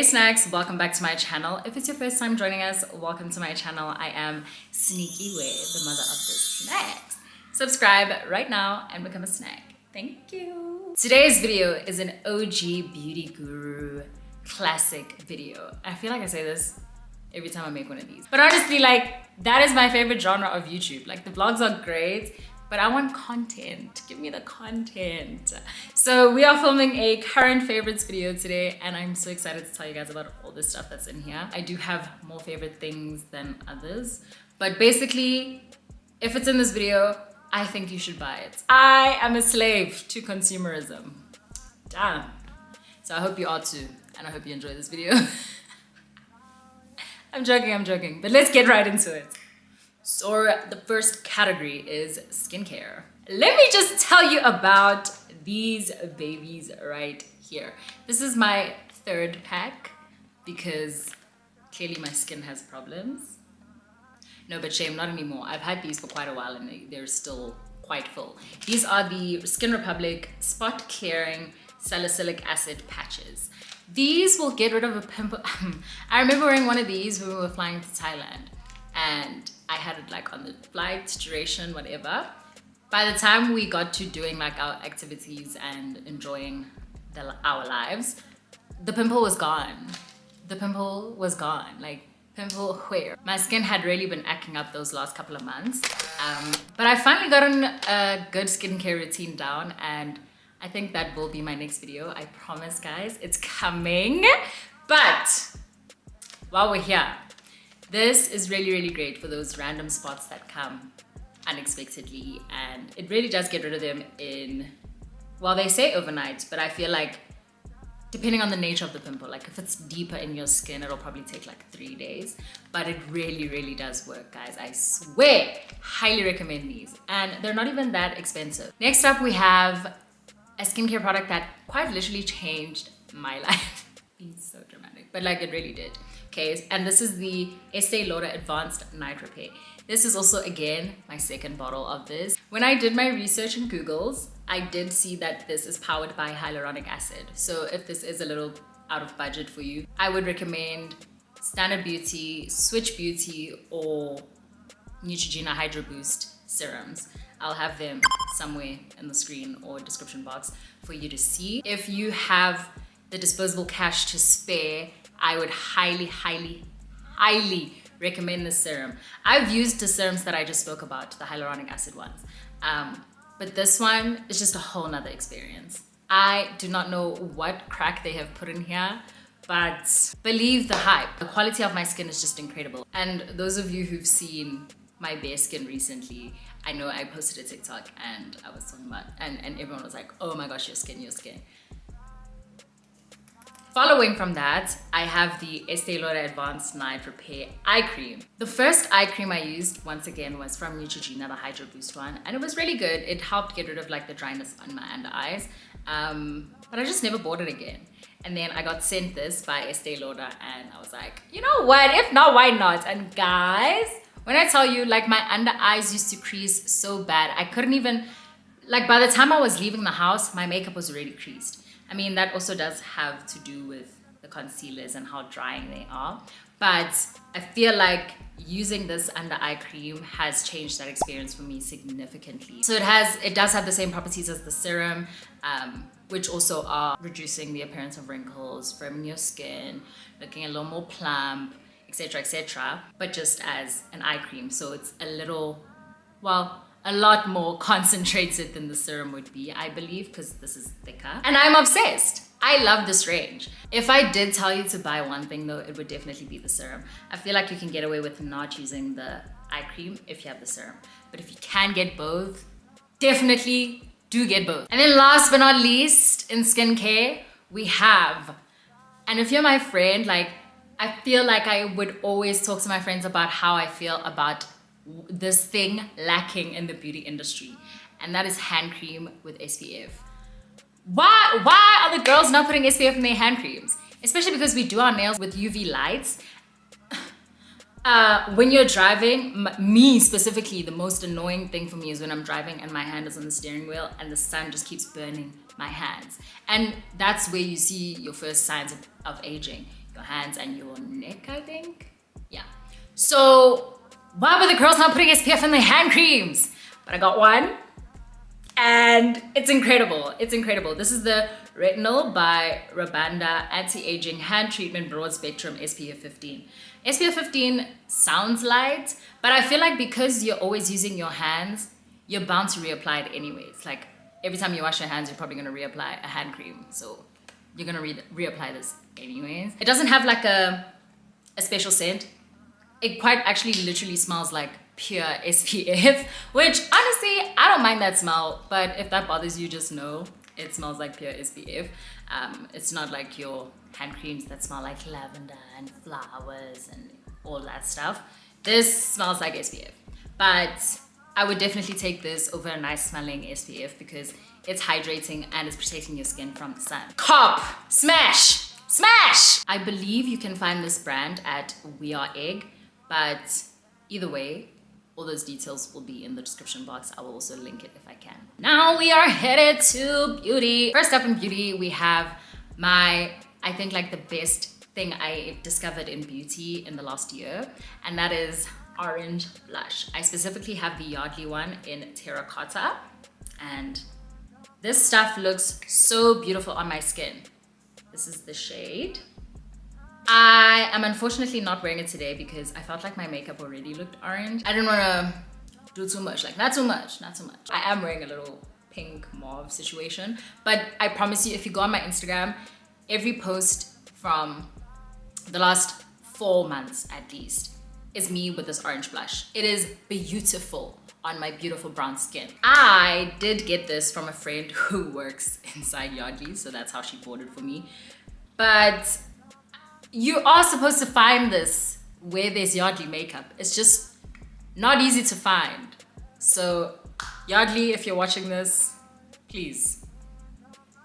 snacks, welcome back to my channel. If it's your first time joining us, welcome to my channel. I am Sneaky Way, the mother of the snacks. Subscribe right now and become a snack. Thank you. Today's video is an OG beauty guru classic video. I feel like I say this every time I make one of these, but honestly, like, that is my favorite genre of YouTube. Like, the vlogs are great, but I want content. Give me the content. So we are filming a current favorites video today, and I'm so excited to tell you guys about all this stuff that's in here. I do have more favorite things than others, but basically, if it's in this video, I think you should buy it. I am a slave to consumerism. Damn. So I hope you are too, and I hope you enjoy this video. I'm joking, but let's get right into it. So the first category is skincare. Let me just tell you about these babies right here. This is my third pack because clearly my skin has problems. No, but shame, not anymore. I've had these for quite a while and they're still quite full. These are the Skin Republic Spot Clearing Salicylic Acid Patches. These will get rid of a pimple. I remember wearing one of these when we were flying to Thailand, and I had it like on the flight, duration, whatever. By the time we got to doing like our activities and enjoying our lives, the pimple was gone. The pimple was gone, like pimple where? My skin had really been acting up those last couple of months. But I finally gotten a good skincare routine down, and I think that will be my next video. I promise, guys, it's coming. But while we're here, this is really great for those random spots that come unexpectedly, and it really does get rid of them in, well, they say overnight, but I feel like depending on the nature of the pimple, like if it's deeper in your skin, it'll probably take like 3 days, but it really does work, guys. I swear, highly recommend these, and they're not even that expensive. Next up, we have a skincare product that quite literally changed my life. It's so dramatic, but like it really did. Okay, and this is the Estee Lauder Advanced Night Repair. This is also, again, my second bottle of this. When I did my research in Googles, I did see that this is powered by hyaluronic acid. So if this is a little out of budget for you, I would recommend Standard Beauty, Switch Beauty, or Neutrogena Hydro Boost serums. I'll have them somewhere in the screen or description box for you to see. If you have the disposable cash to spare, I would highly recommend this serum. I've used the serums that I just spoke about, the hyaluronic acid ones. But this one is just a whole nother experience. I do not know what crack they have put in here, but believe the hype. The quality of my skin is just incredible. And those of you who've seen my bare skin recently, I know I posted a TikTok and I was talking about, and everyone was like, oh my gosh, your skin. Following from that, I have the Estee Lauder Advanced Night Repair Eye Cream. The first eye cream I used, once again, was from Neutrogena, the Hydro Boost one, and it was really good. It helped get rid of like the dryness on my under eyes, but I just never bought it again. And then I got sent this by Estee Lauder, and I was like, you know what, if not, why not? And guys, when I tell you, like, my under eyes used to crease so bad, I couldn't even, like, by the time I was leaving the house, my makeup was already creased. I mean, that also does have to do with the concealers and how drying they are. But I feel like using this under eye cream has changed that experience for me significantly. So it does have the same properties as the serum, which also are reducing the appearance of wrinkles, firming your skin, looking a little more plump, etc., but just as an eye cream. So it's a little, well, a lot more concentrated than the serum would be, I believe, because this is thicker. And I'm obsessed. I love this range. If I did tell you to buy one thing though, it would definitely be the serum. I feel like you can get away with not using the eye cream if you have the serum. But if you can get both, definitely do get both. And then last but not least, in skincare, we have, and if you're my friend, like, I feel like I would always talk to my friends about how I feel about this thing lacking in the beauty industry, and that is hand cream with SPF. Why are the girls not putting SPF in their hand creams? Especially because we do our nails with UV lights. When you're driving, me specifically, the most annoying thing for me is when I'm driving and my hand is on the steering wheel and the sun just keeps burning my hands. And that's where you see your first signs of aging. your hands and your neck, I think. Yeah. So why were the girls not putting SPF in their hand creams? But I got one and it's incredible. It's incredible. This is the Retinol by Rabanda Anti-Aging Hand Treatment Broad Spectrum SPF 15. SPF 15 sounds light, but I feel like because you're always using your hands, you're bound to reapply it anyways. Like every time you wash your hands, you're probably gonna reapply a hand cream. So you're gonna reapply this anyways. It doesn't have like a special scent. It quite actually literally smells like pure SPF, which honestly, I don't mind that smell, but if that bothers you, just know it smells like pure SPF. It's not like your hand creams that smell like lavender and flowers and all that stuff. This smells like SPF, but I would definitely take this over a nice smelling SPF because it's hydrating and it's protecting your skin from the sun. Cop, smash, smash! I believe you can find this brand at We Are Egg, but either way, all those details will be in the description box. I will also link it if I can. Now we are headed to beauty. First up in beauty, we have I think like the best thing I discovered in beauty in the last year, and that is orange blush. I specifically have the Yardley one in terracotta, and this stuff looks so beautiful on my skin. This is the shade. I am unfortunately not wearing it today because I felt like my makeup already looked orange. I didn't want to do too much, like not too much. I am wearing a little pink mauve situation, but I promise you, if you go on my Instagram, every post from the last 4 months at least is me with this orange blush. It is beautiful on my beautiful brown skin. I did get this from a friend who works inside Yardley, so that's how she bought it for me. But you are supposed to find this where there's Yardley makeup. It's just not easy to find. So Yardley, if you're watching this, please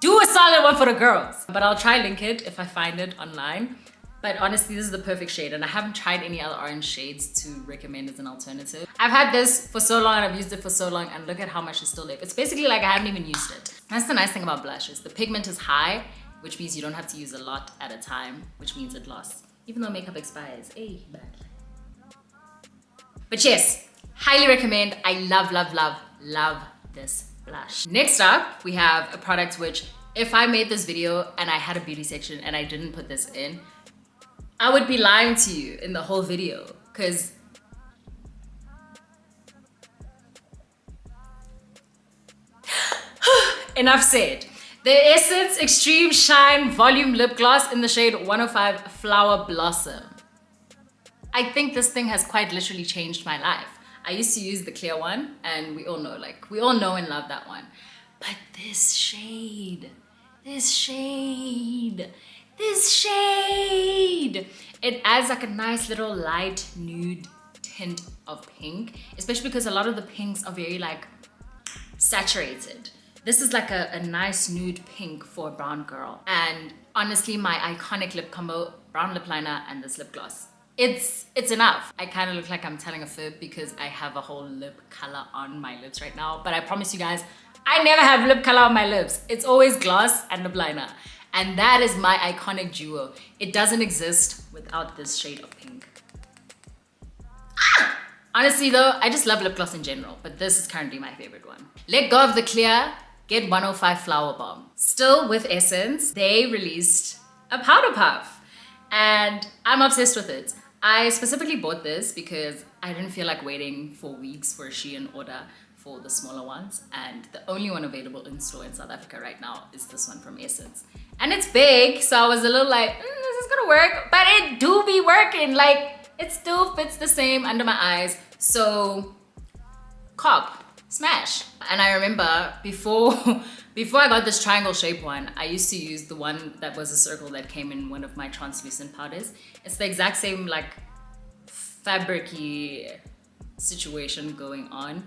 do a solid one for the girls. But I'll try link it if I find it online. But honestly, this is the perfect shade, and I haven't tried any other orange shades to recommend as an alternative. I've had this for so long and I've used it for so long, and look at how much is still left. It's basically like I haven't even used it. That's the nice thing about blushes. The pigment is high, which means you don't have to use a lot at a time, which means it lasts, even though makeup expires. Hey, bad. But yes, highly recommend. I love this blush. Next up, we have a product which, if I made this video and I had a beauty section and I didn't put this in, I would be lying to you in the whole video, because enough said. The Essence Extreme Shine Volume Lip Gloss in the shade 105 Flower Blossom. I think this thing has quite literally changed my life. I used to use the clear one, and we all know and love that one. But this shade, it adds like a nice little light nude tint of pink, especially because a lot of the pinks are very like saturated. This is like a nice nude pink for a brown girl. And honestly, my iconic lip combo, brown lip liner and this lip gloss, it's enough. I kind of look like I'm telling a fib because I have a whole lip color on my lips right now. But I promise you guys, I never have lip color on my lips. It's always gloss and lip liner. And that is my iconic duo. It doesn't exist without this shade of pink. Honestly though, I just love lip gloss in general, but this is currently my favorite one. Let go of the clear, get 105 Flower Bomb. Still with Essence, they released a powder puff, and I'm obsessed with it. I specifically bought this because I didn't feel like waiting for weeks for a Shein order for the smaller ones, and the only one available in store in South Africa right now is this one from Essence. And it's big, so I was a little like, this is gonna work, but it do be working. Like, it still fits the same under my eyes. So, cop, smash. And I remember before I got this triangle shape one, I used to use the one that was a circle that came in one of my translucent powders. It's the exact same like fabric-y situation going on.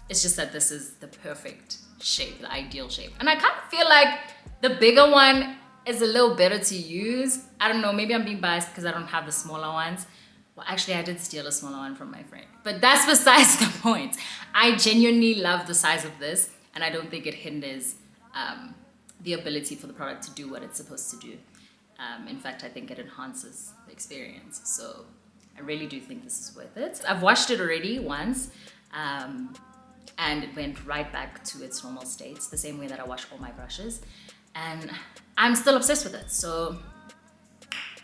It's just that this is the perfect shape, the ideal shape. And I kind of feel like the bigger one is a little better to use. I don't know, maybe I'm being biased because I don't have the smaller ones. Well, actually, I did steal a smaller one from my friend. But that's besides the point. I genuinely love the size of this, and I don't think it hinders the ability for the product to do what it's supposed to do. In fact, I think it enhances the experience. So I really do think this is worth it. I've washed it already once, and it went right back to its normal states, the same way that I wash all my brushes. And I'm still obsessed with it. So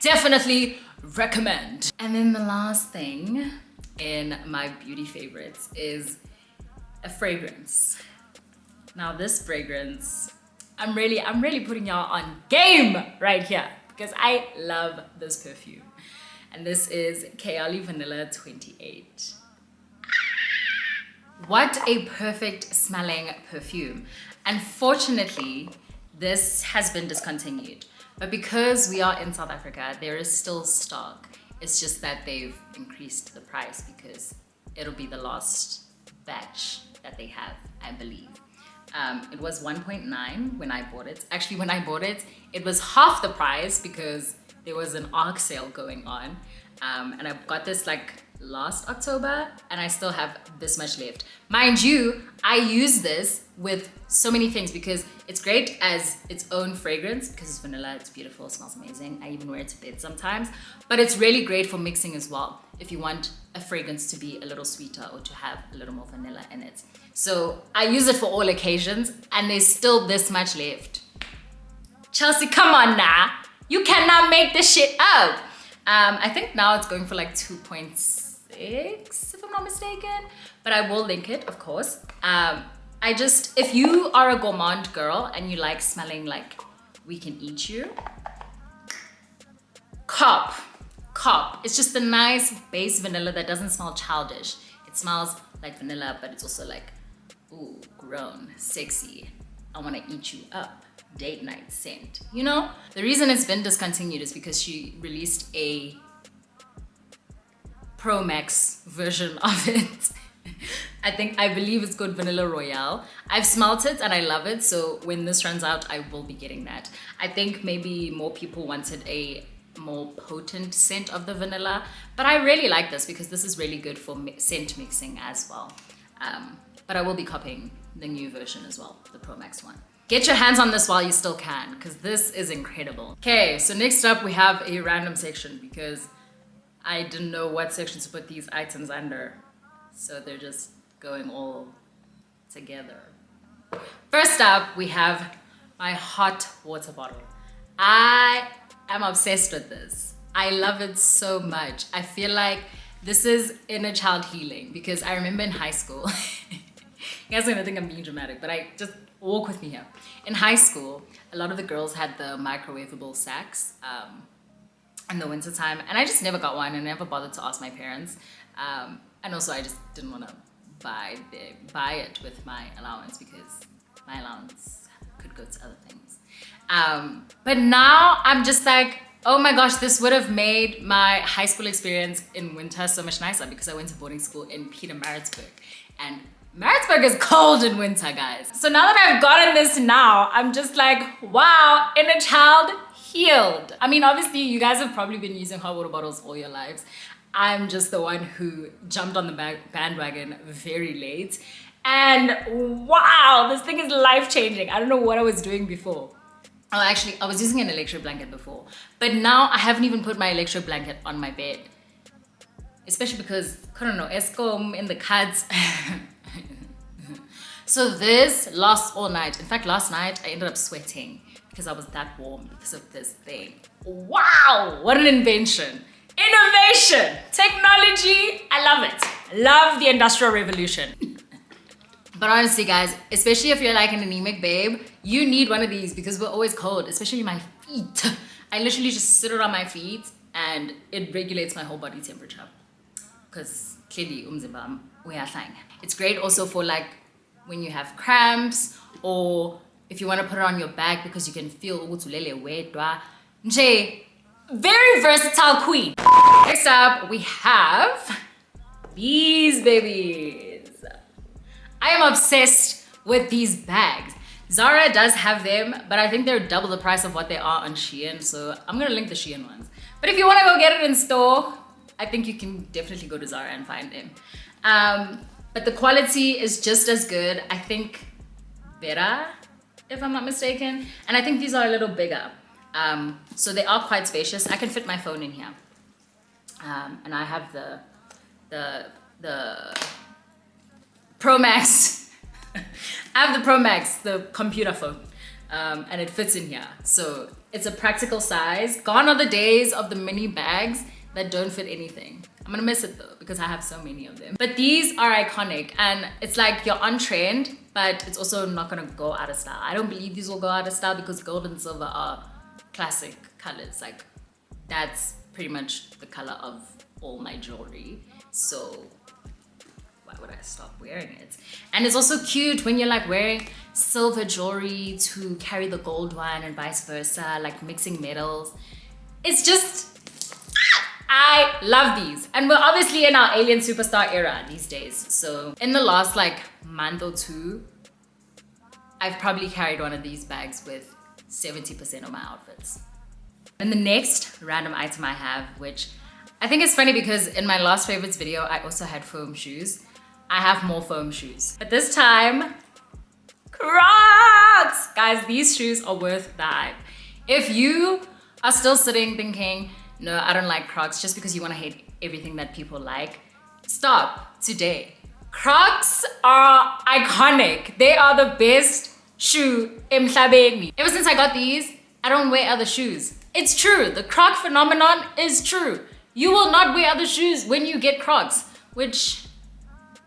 definitely recommend. And then the last thing in my beauty favorites is a fragrance. Now this fragrance, I'm really putting y'all on game right here because I love this perfume. And this is Kayali Vanilla 28. What a perfect smelling perfume. Unfortunately, this has been discontinued. But because we are in South Africa, there is still stock. It's just that they've increased the price because it'll be the last batch that they have, I believe. It was 1.9 when I bought it. Actually, when I bought it, it was half the price because there was an ARC sale going on. And I got this like last October and I still have this much left. Mind you, I use this with so many things because it's great as its own fragrance because it's vanilla, it's beautiful, it smells amazing. I even wear it to bed sometimes, but it's really great for mixing as well if you want a fragrance to be a little sweeter or to have a little more vanilla in it. So I use it for all occasions and there's still this much left. Chelsea, come on now. You cannot make this shit up. I think now it's going for like 2.6 if I'm not mistaken, but I will link it, of course. If you are a gourmand girl and you like smelling like we can eat you, cop. It's just a nice base vanilla that doesn't smell childish. It smells like vanilla, but it's also like, ooh, grown, sexy. I want to eat you up. Date night scent, you know? The reason it's been discontinued is because she released a Pro Max version of it. I believe it's called Vanilla Royale. I've smelt it and I love it, so when this runs out, I will be getting that. I think maybe more people wanted a more potent scent of the vanilla, but I really like this because this is really good for scent mixing as well. But I will be copying the new version as well, the Pro Max one. Get your hands on this while you still can, because this is incredible. Okay, so next up we have a random section because I didn't know what section to put these items under. So they're just going all together. First up, we have my hot water bottle. I am obsessed with this. I love it so much. I feel like this is inner child healing because I remember in high school, you guys are gonna think I'm being dramatic, but walk with me here. In high school, a lot of the girls had the microwavable sacks in the winter time, and I just never got one and never bothered to ask my parents. And also I just didn't want to buy it with my allowance because my allowance could go to other things. But now I'm just like, oh my gosh, this would have made my high school experience in winter so much nicer because I went to boarding school in Pietermaritzburg, and Maritzburg is cold in winter, guys. So now that I've gotten this now, I'm just like, wow, inner child healed. I mean, obviously you guys have probably been using hot water bottles all your lives. I'm just the one who jumped on the bandwagon very late. And wow, this thing is life-changing. I don't know what I was doing before. Oh, actually, I was using an electric blanket before. But now I haven't even put my electric blanket on my bed. Especially because, I don't know, Eskom in the cuts. So this lasts all night. In fact, last night I ended up sweating because I was that warm because of this thing. Wow, what an invention. Innovation, technology, I love it. Love the Industrial Revolution. But honestly guys, especially if you're like an anemic babe, you need one of these because we're always cold, especially my feet. I literally just sit it on my feet and it regulates my whole body temperature. Because clearly, it's great also for like when you have cramps or if you want to put it on your back because you can feel very versatile queen. Next up, we have these babies. I am obsessed with these bags. Zara does have them, but I think they're double the price of what they are on Shein, so I'm gonna link the Shein ones. But if you wanna go get it in store, I think you can definitely go to Zara and find them. But the quality is just as good. I think better, if I'm not mistaken. And I think these are a little bigger. So they are quite spacious. I can fit my phone in here. And I have the Pro Max. I have the Pro Max, the computer phone, and it fits in here. So it's a practical size. Gone are the days of the mini bags that don't fit anything. I'm gonna miss it though, because I have so many of them. But these are iconic, and it's like you're on trend, but it's also not gonna go out of style. I don't believe these will go out of style because gold and silver are classic colors. Like, that's pretty much the color of all my jewelry. So why would I stop wearing it? And it's also cute when you're like wearing silver jewelry to carry the gold one and vice versa, like mixing metals. It's just, I love these. And we're obviously in our alien superstar era these days. So in the last like month or two, I've probably carried one of these bags with 70% of my outfits. And the next random item I have, which I think is funny because in my last favorites video, I also had foam shoes. I have more foam shoes. But this time, Crocs! Guys, these shoes are worth the hype. If you are still sitting thinking, no, I don't like Crocs, just because you want to hate everything that people like, stop today. Crocs are iconic. They are the best shoe emhlabeni. Ever since I got these, I don't wear other shoes. It's true. The Croc phenomenon is true. You will not wear other shoes when you get Crocs, which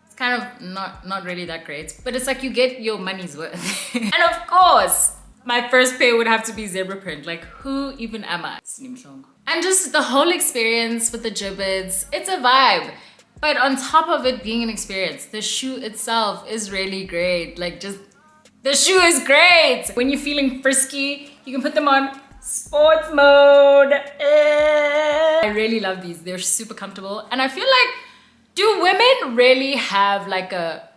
is kind of not really that great, but it's like you get your money's worth. And of course, my first pair would have to be zebra print. Like, who even am I? And just the whole experience with the gibbets, it's a vibe. But on top of it being an experience, the shoe itself is really great. Like, just, the shoe is great. When you're feeling frisky, you can put them on sports mode. I really love these. They're super comfortable. And I feel like, do women really have like a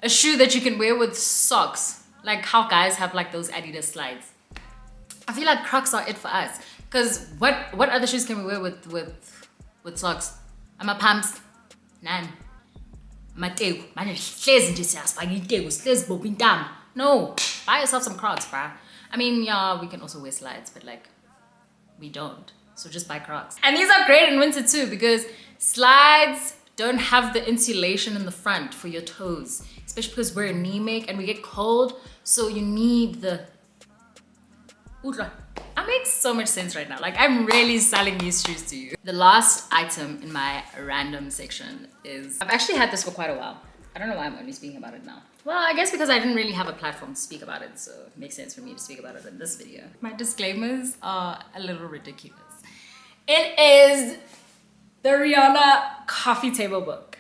shoe that you can wear with socks? Like how guys have like those Adidas slides. I feel like Crocs are it for us. Because what other shoes can we wear with socks? I'm a pumps. None. No. Buy yourself some Crocs, bruh. I mean, yeah, we can also wear slides, but like, we don't. So just buy Crocs. And these are great in winter too, because slides don't have the insulation in the front for your toes, especially because we're anemic and we get cold. So you need the Udra. That makes so much sense right now. Like, I'm really selling these shoes to you. The last item in my random section is, I've actually had this for quite a while. I don't know why I'm only speaking about it now. Well, I guess because I didn't really have a platform to speak about it, so it makes sense for me to speak about it in this video. My disclaimers are a little ridiculous. It is the Rihanna coffee table book.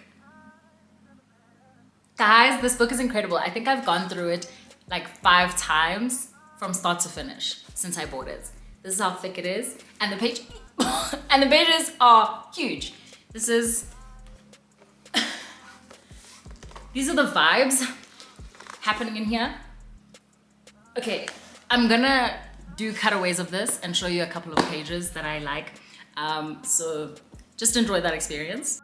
Guys, this book is incredible. I think I've gone through it like 5 times from start to finish since I bought it. This is how thick it is. And the page and the pages are huge. This is these are the vibes happening in here. Okay, I'm gonna do cutaways of this and show you a couple of pages that I like. So just enjoy that experience.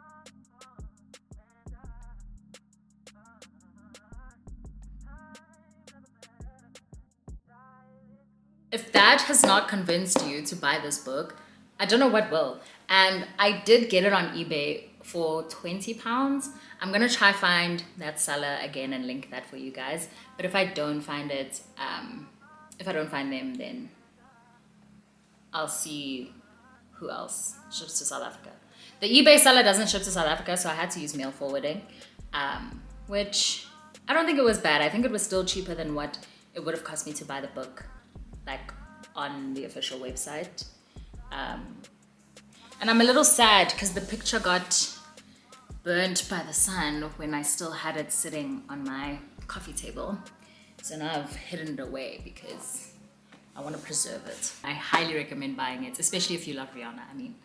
If that has not convinced you to buy this book, I don't know what will. And I did get it on eBay for £20. I'm gonna try find that seller again and link that for you guys. But if I don't find it, if I don't find them, then I'll see who else ships to South Africa. The eBay seller doesn't ship to South Africa, so I had to use mail forwarding, which I don't think it was bad. I think it was still cheaper than what it would have cost me to buy the book, like on the official website. And I'm a little sad because the picture got burnt by the sun when I still had it sitting on my coffee table. So now I've hidden it away because I want to preserve it. I highly recommend buying it, especially if you love Rihanna. I mean,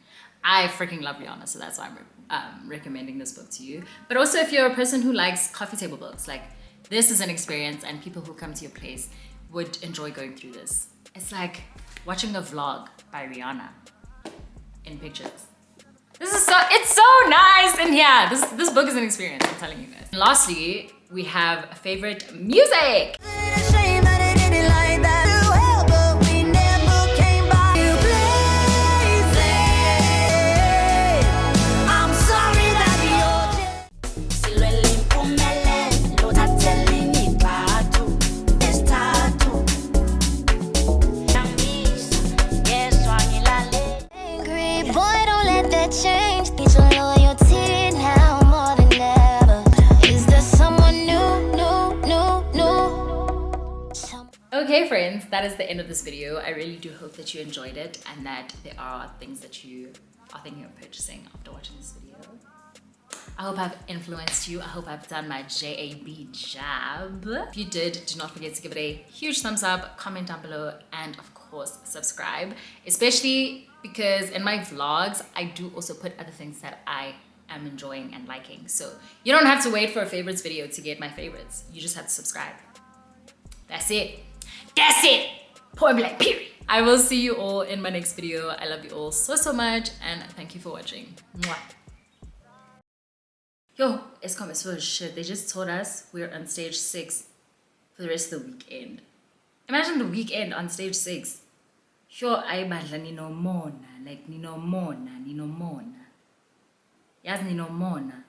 I freaking love Rihanna, so that's why I'm recommending this book to you. But also if you're a person who likes coffee table books, like this is an experience and people who come to your place would enjoy going through this. It's like watching a vlog by Rihanna in pictures. It's so nice in here. This book is an experience, I'm telling you guys. And lastly, we have favorite music. Okay, friends, that is the end of this video. I really do hope that you enjoyed it and that there are things that you are thinking of purchasing after watching this video. I hope I've influenced you. I hope I've done my JAB job. If you did, do not forget to give it a huge thumbs up, comment down below, and of course, subscribe. Especially because in my vlogs, I do also put other things that I am enjoying and liking. So you don't have to wait for a favorites video to get my favorites. You just have to subscribe. That's it. That's it. Point blank, period. I will see you all in my next video. I love you all so much, and thank you for watching. Mwah. Yo, it's coming so shit. They just told us we're on stage 6 for the rest of the weekend. Imagine the weekend on stage 6. Yo, I badla nino mona. Like nino mona. Yas nino mona.